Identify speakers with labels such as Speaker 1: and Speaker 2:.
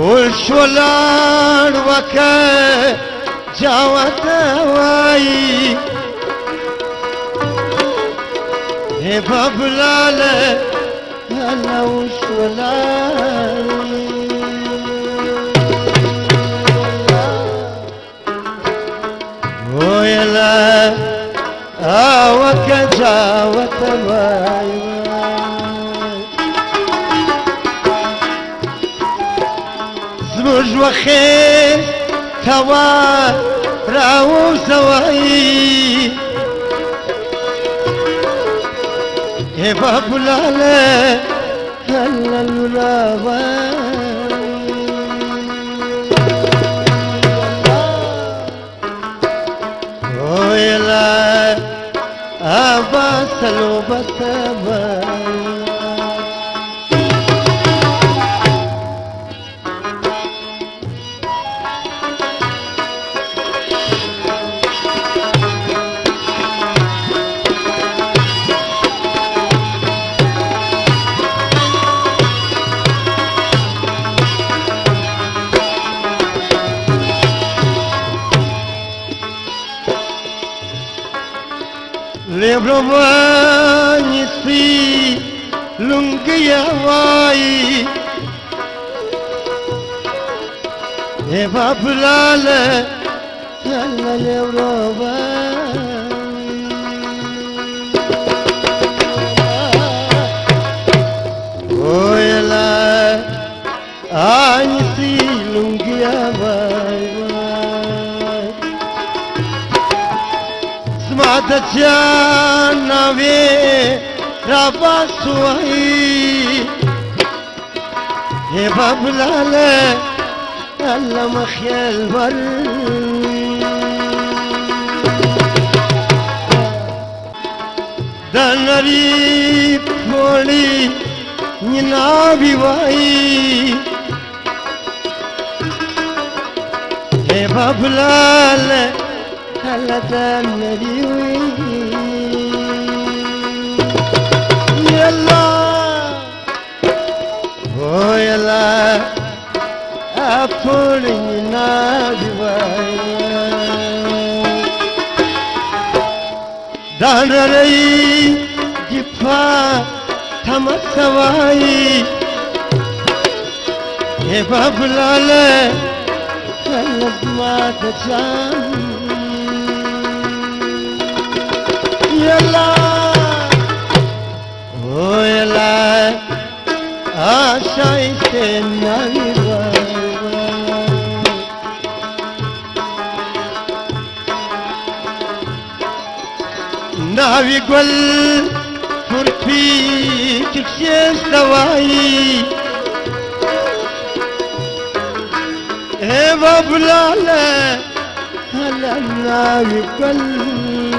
Speaker 1: والشولار وكا جاوت واي هبا بلالة هلا وشولار ويلا وكا جاوت واي زوج وخير توا راو زواي هبا بلالة هلا الولاوي ويلا أبا سلوبة باي Lebrovani si lungia vai Eva bulale Alla lebrovani Oela Ani si lungia vai سمعت جانا في رابا سوي هبا بلالة ألا مخيال بر دانري بولي ننابي واي هبا بلالة هلا تنريوي يلا ويلا أفولي نادي دانري جفا تمسواي هبا بلالة هلا ما تجان يلا ويلا عشايت النبي نبي قل فرفي تكشيش دواي هبا بلالة هلا النبي قل